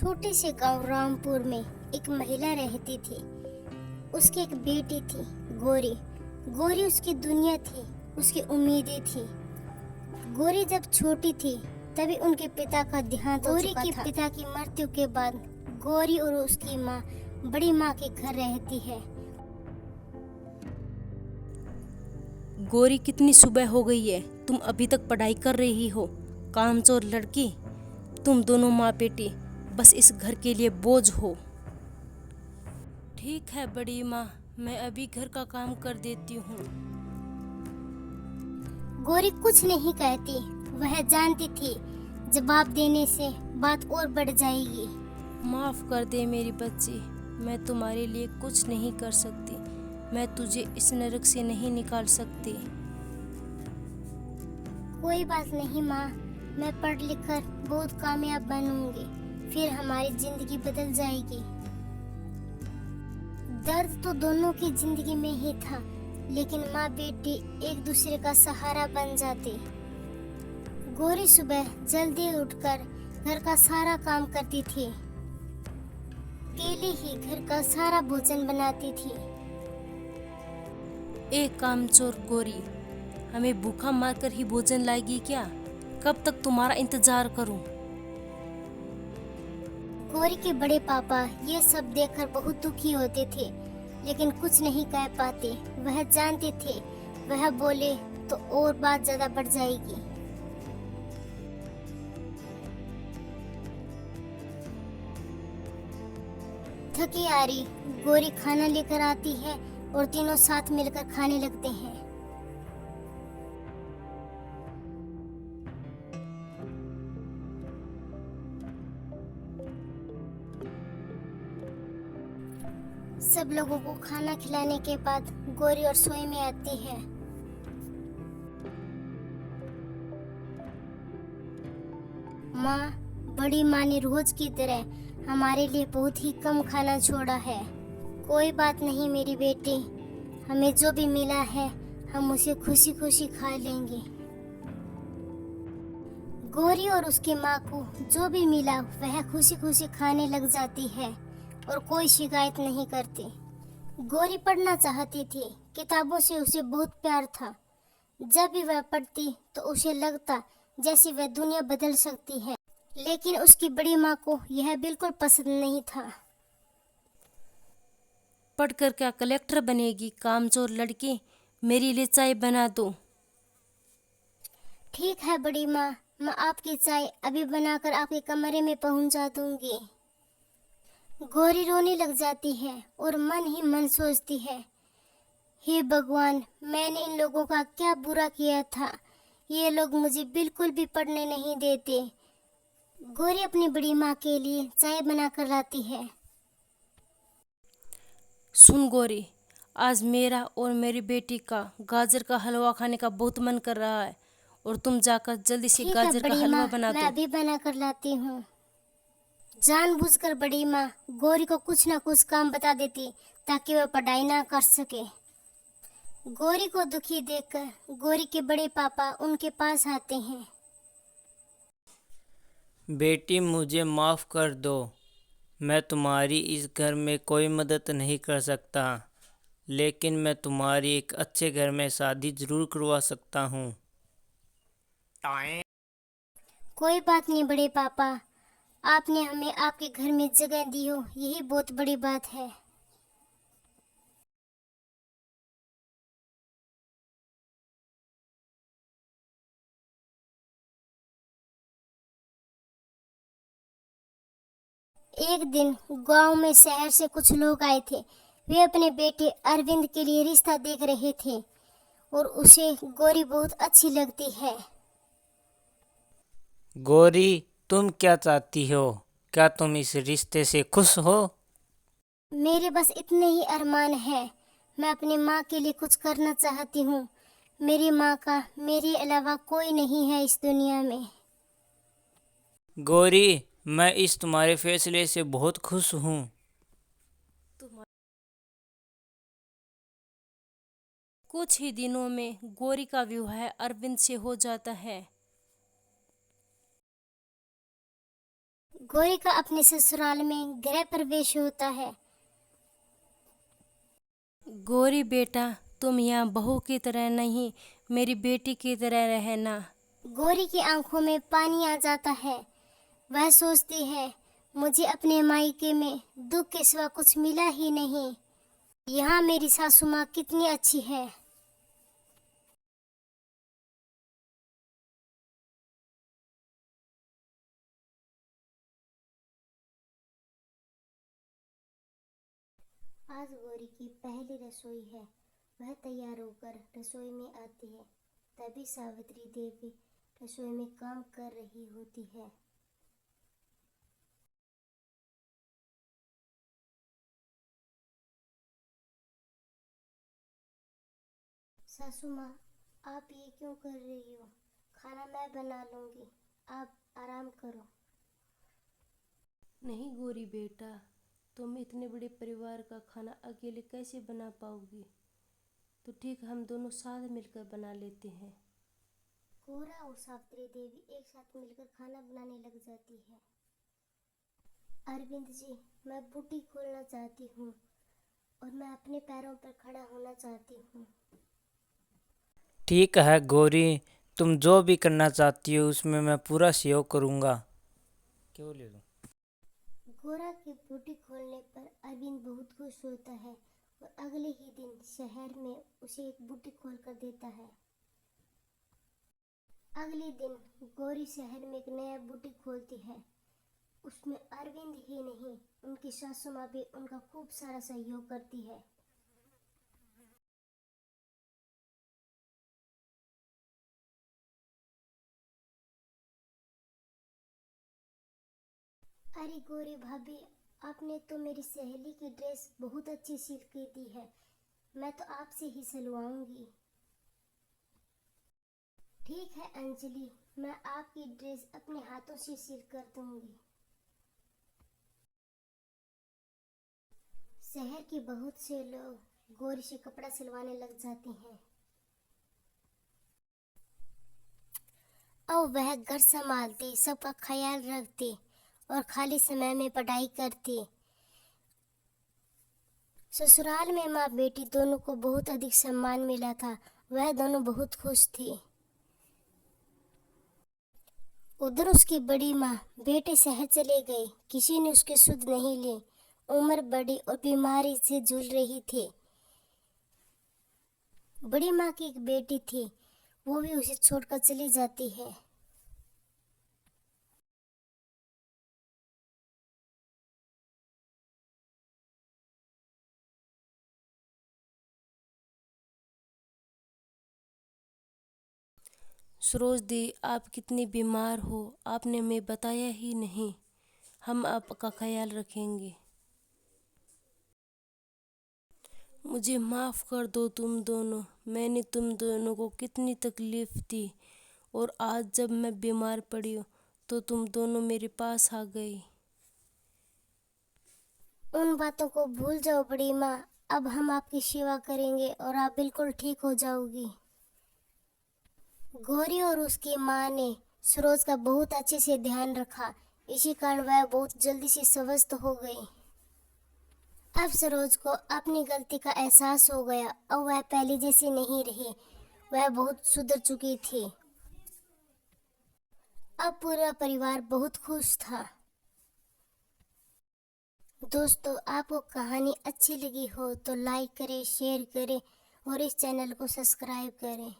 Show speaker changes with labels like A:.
A: छोटे से गांव रामपुर में एक महिला रहती थी। उसकी एक बेटी थी, गौरी। गौरी उसकी दुनिया थी, उसकी उम्मीदें थी। गौरी जब छोटी थी तभी उनके पिता का देहांत हो चुका था। गौरी के पिता की मृत्यु के बाद गौरी और उसकी माँ बड़ी माँ के घर रहती है।
B: गौरी, कितनी सुबह हो गई है, तुम अभी तक पढ़ाई कर रही हो? कामचोर लड़की, तुम दोनों माँ बेटी बस इस घर के लिए बोझ हो। ठीक है बड़ी माँ, मैं अभी घर का काम कर देती हूँ।
A: गौरी कुछ नहीं कहती। वह जानती थी जवाब देने से बात और बढ़ जाएगी।
B: माफ कर दे मेरी बच्ची, मैं तुम्हारे लिए कुछ नहीं कर सकती। मैं तुझे इस नरक से नहीं निकाल सकती।
A: कोई बात नहीं माँ, मैं पढ़ लिख कर बहुत कामयाब बनूंगी, फिर हमारी जिंदगी बदल जाएगी। दर्द तो दोनों की जिंदगी में ही था, लेकिन माँ बेटी एक दूसरे का सहारा बन जाती। गौरी सुबह जल्दी उठकर घर का सारा काम करती थी। अकेले ही घर का सारा भोजन बनाती थी।
B: एक कामचोर गौरी, हमें भूखा मारकर ही भोजन लाएगी क्या? कब तक तुम्हारा इंतजार करूं?
A: गौरी के बड़े पापा ये सब देखकर बहुत दुखी होते थे, लेकिन कुछ नहीं कह पाते। वह जानते थे वह बोले तो और बात ज्यादा बढ़ जाएगी। थकी आ रही गौरी खाना लेकर आती है और तीनों साथ मिलकर खाने लगते हैं। सब लोगों को खाना खिलाने के बाद गौरी रसोई में आती है। माँ, बड़ी माँ ने रोज की तरह हमारे लिए बहुत ही कम खाना छोड़ा है। कोई बात नहीं मेरी बेटी, हमें जो भी मिला है हम उसे खुशी खुशी खा लेंगे। गौरी और उसकी माँ को जो भी मिला वह खुशी खुशी खाने लग जाती है और कोई शिकायत नहीं करती। गौरी पढ़ना चाहती थी, किताबों से उसे बहुत प्यार था। जब भी वह पढ़ती तो उसे लगता जैसे वह दुनिया बदल सकती है, लेकिन उसकी बड़ी माँ को यह बिल्कुल पसंद नहीं था।
B: पढ़कर क्या कलेक्टर बनेगी कामचोर लड़की? मेरे लिए चाय बना दो।
A: ठीक है बड़ी माँ, मैं आपकी चाय अभी बनाकर आपके कमरे में पहुंचा दूंगी। गौरी रोने लग जाती है और मन ही मन सोचती है, हे भगवान, मैंने इन लोगों का क्या बुरा किया था? ये लोग मुझे बिल्कुल भी पढ़ने नहीं देते। गौरी अपनी बड़ी माँ के लिए चाय बनाकर लाती है।
B: सुन गौरी, आज मेरा और मेरी बेटी का गाजर का हलवा खाने का बहुत मन कर रहा है, और तुम जाकर जल्दी से
A: ठीक है
B: गाजर का
A: बड़ी
B: हलवा
A: माँ,
B: बना
A: मैं
B: दो।
A: अभी बना कर लाती हूँ। जानबूझकर बड़ी माँ गौरी को कुछ ना कुछ काम बता देती ताकि वह पढ़ाई ना कर सके। गौरी को दुखी देखकर गौरी के बड़े पापा उनके पास आते हैं।
C: बेटी, मुझे माफ़ कर दो। मैं तुम्हारी इस घर में कोई मदद नहीं कर सकता, लेकिन मैं तुम्हारी एक अच्छे घर में शादी ज़रूर करवा सकता हूँ।
A: कोई बात नहीं बड़े पापा, आपने हमें आपके घर में जगह दी हो, यही बहुत बड़ी बात है। एक दिन गांव में शहर से कुछ लोग आए थे। वे अपने बेटे अरविंद के लिए रिश्ता देख रहे थे और उसे गौरी बहुत अच्छी लगती है।
C: गौरी, तुम क्या चाहती हो? क्या तुम इस रिश्ते से खुश हो?
A: मेरे बस इतने ही अरमान है। मैं अपनी माँ के लिए कुछ करना चाहती हूँ। मेरी माँ का मेरे अलावा कोई नहीं है इस दुनिया में।
C: गौरी, मैं इस तुम्हारे फैसले से बहुत खुश हूँ।
B: कुछ ही दिनों में गौरी का विवाह अरविंद से हो जाता है।
A: गौरी का अपने ससुराल में गृह प्रवेश होता है।
B: गौरी बेटा, तुम यहाँ बहू की तरह नहीं, मेरी बेटी की तरह रहना।
A: गौरी की आंखों में पानी आ जाता है। वह सोचती है, मुझे अपने मायके में दुख के सिवा कुछ मिला ही नहीं। यहाँ मेरी सासू माँ कितनी अच्छी है। आज गौरी की पहली रसोई है। वह तैयार होकर रसोई में आती है। तभी सावित्री देवी रसोई में काम कर रही होती है। सासू माँ, आप ये क्यों कर रही हो? खाना मैं बना लूंगी, आप आराम करो।
B: नहीं गौरी बेटा, तुम इतने बड़े परिवार का खाना अकेले कैसे बना पाओगी? तो ठीक, हम दोनों साथ मिलकर बना लेते हैं।
A: गौरा और सावित्री देवी एक साथ मिलकर खाना बनाने लग जाती है। अरविंद जी, मैं बुटीक खोलना चाहती हूँ और मैं अपने पैरों पर खड़ा होना चाहती हूँ।
C: ठीक है गौरी, तुम जो भी करना चाहती हो उसमें मैं पूरा सहयोग करूँगा। क्यों ले लूँ?
A: गौरा के बुटीक खोलने पर अरविंद बहुत खुश होता है और अगले ही दिन शहर में उसे एक बुटीक खोल कर देता है। अगले दिन गौरी शहर में एक नया बुटीक खोलती है। उसमें अरविंद ही नहीं, उनकी सासू माँ भी उनका खूब सारा सहयोग करती है। अरे गौरी भाभी, आपने तो मेरी सहेली की ड्रेस बहुत अच्छी सिल के दी है। मैं तो आपसे ही सिलवाऊंगी। ठीक है अंजलि, मैं आपकी ड्रेस अपने हाथों से सिल कर दूंगी। शहर के बहुत से लोग गौरी से कपड़ा सिलवाने लग जाते हैं और वह घर संभालती, सबका ख्याल रखती और खाली समय में पढ़ाई करती। ससुराल में माँ बेटी दोनों को बहुत अधिक सम्मान मिला था। वह दोनों बहुत खुश थी। उधर उसकी बड़ी माँ बेटे शहर चले गई। किसी ने उसकी सुध नहीं ली। उम्र बड़ी और बीमारी से जूझ रही थी। बड़ी माँ की एक बेटी थी, वो भी उसे छोड़कर चली जाती है।
B: सरोज दी, आप कितनी बीमार हो, आपने हमें बताया ही नहीं। हम आपका ख्याल रखेंगे। मुझे माफ़ कर दो तुम दोनों। मैंने तुम दोनों को कितनी तकलीफ़ दी और आज जब मैं बीमार पड़ी हूँ तो तुम दोनों मेरे पास आ गई।
A: उन बातों को भूल जाओ बड़ी माँ। अब हम आपकी सेवा करेंगे और आप बिल्कुल ठीक हो जाओगी। गौरी और उसकी माँ ने सरोज का बहुत अच्छे से ध्यान रखा। इसी कारण वह बहुत जल्दी से स्वस्थ हो गई। अब सरोज को अपनी गलती का एहसास हो गया और वह पहले जैसी नहीं रही। वह बहुत सुधर चुकी थी। अब पूरा परिवार बहुत खुश था। दोस्तों, आपको कहानी अच्छी लगी हो तो लाइक करें, शेयर करें और इस चैनल को सब्सक्राइब करें।